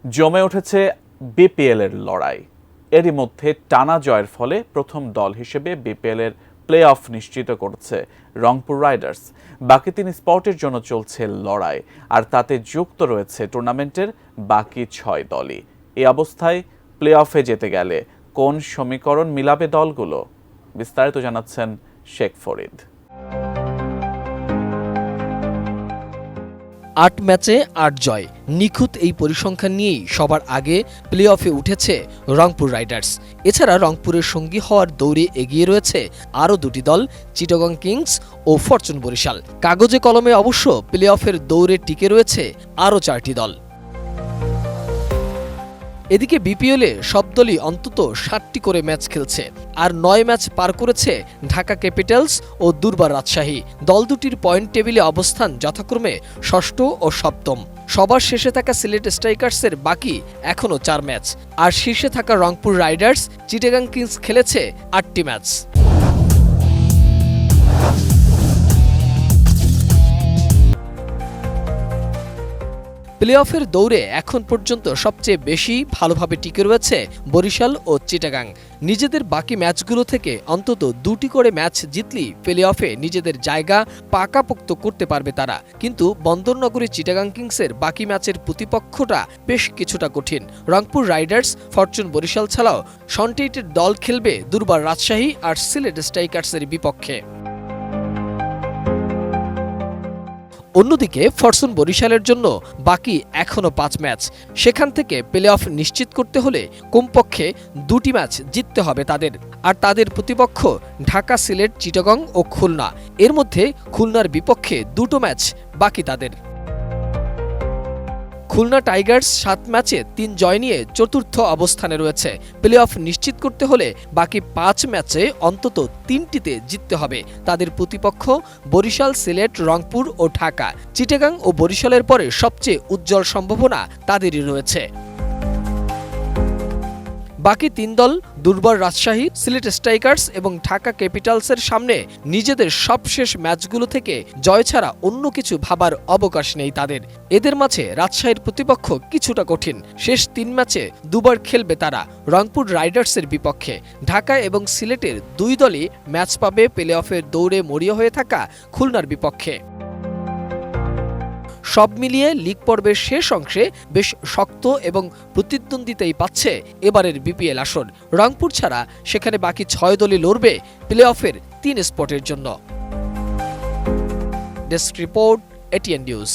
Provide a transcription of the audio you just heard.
জমে উঠেছে বিপিএল এর লড়াই। এরই মধ্যে টানা জয়ের ফলে প্রথম দল হিসেবে বিপিএল এর প্লে অফ নিশ্চিত করছে রংপুর রাইডার্স। বাকি 3 স্পটের জন্য চলছে লড়াই, আর তাতে যুক্ত রয়েছে টুর্নামেন্টের বাকি 6 দলই। এই অবস্থায় প্লে অফে যেতে গেলে কোন সমীকরণ মিলাবে দলগুলো? বিস্তারিত জানাচ্ছেন শেখ ফরিদ। 8 ম্যাচে 8 জয়, নিখুঁত এই পরিসংখ্যান নিয়েই সবার আগে প্লে অফে উঠেছে রংপুর রাইডার্স। এছাড়া রংপুরের সঙ্গী হওয়ার দৌড়ে এগিয়ে রয়েছে আরও 2টি দল, চিটাগং কিংস ও ফরচুন বরিশাল। কাগজে কলমে অবশ্য প্লে অফের দৌড়ে টিকে রয়েছে আরও 4টি দল। এদিকে বিপিএলে সব দলই অন্তত 7টি করে ম্যাচ খেলছে, আর 9 ম্যাচ পার করেছে ঢাকা ক্যাপিটালস ও দুর্বার রাজশাহী। দল দুটির পয়েন্ট টেবিলে অবস্থান যথাক্রমে 6ষ্ঠ ও 7ম। সবার শেষে থাকা সিলেট স্ট্রাইকার্সের বাকি এখনও 4 ম্যাচ, আর শীর্ষে থাকা রংপুর রাইডার্স, চিটাগাং কিংস খেলেছে 8টি ম্যাচ। প্লে অফের দৌড়ে এখন পর্যন্ত সবচেয়ে বেশি ভালোভাবে টিকে রয়েছে বরিশাল ও চিটাগাং। নিজেদের বাকি ম্যাচগুলো থেকে অন্তত 2টি করে ম্যাচ জিতলেই প্লে অফে নিজেদের জায়গা পাকাপোক্ত করতে পারবে তারা। কিন্তু বন্দরনগরী চিটাগাং কিংসের বাকি ম্যাচের প্রতিপক্ষটা বেশ কিছুটা কঠিন। রংপুর রাইডার্স, ফরচুন বরিশাল ছাড়াও সনটেইটের দল খেলবে দুর্বার রাজশাহী আর সিলেট স্ট্রাইকার্সের বিপক্ষে। অন্যদিকে ফরচুন বরিশালের জন্য বাকি এখনও 5 ম্যাচ। সেখান থেকে প্লে অফ নিশ্চিত করতে হলে কমপক্ষে 2টি ম্যাচ জিততে হবে তাদের। আর তাদের প্রতিপক্ষ ঢাকা, সিলেট, চিটাগং ও খুলনা। এর মধ্যে খুলনার বিপক্ষে 2টো ম্যাচ বাকি তাদের। খুলনা টাইগার্স 7 ম্যাচে 3 জয় নিয়ে 4র্থ অবস্থানে রয়েছে। প্লে অফ নিশ্চিত করতে হলে বাকি 5 ম্যাচে অন্তত 3টিতে জিততে হবে তাদের প্রতিপক্ষ বরিশাল, সিলেট, রংপুর ও ঢাকা। চিটাগাং ও বরিশালের পরে সবচেয়ে উজ্জ্বল সম্ভাবনা তাদেরই রয়েছে। বাকি 3 দল দুর্বার রাজশাহী, সিলেট স্ট্রাইকার্স এবং ঢাকা ক্যাপিটালসের সামনে নিজেদের সবশেষ ম্যাচগুলো থেকে জয় ছাড়া অন্য কিছু ভাবার অবকাশ নেই তাদের। এদের মাঝে রাজশাহীর প্রতিপক্ষ কিছুটা কঠিন। শেষ 3 ম্যাচে 2বার খেলবে তারা রংপুর রাইডার্সের বিপক্ষে। ঢাকা এবং সিলেটের 2 দলই ম্যাচ পাবে প্লে অফের দৌড়ে মরিয়া হয়ে থাকা খুলনার বিপক্ষে। সব মিলিয়ে লিগ পর্বের শেষ অংশে বেশ শক্ত এবং প্রতিদ্বন্দ্বিতাই পাচ্ছে এবারের বিপিএল আসর। রংপুর ছাড়া সেখানে বাকি 6 দলই লড়বে প্লে অফের 3 স্পটের জন্য। Desk report, ATN news.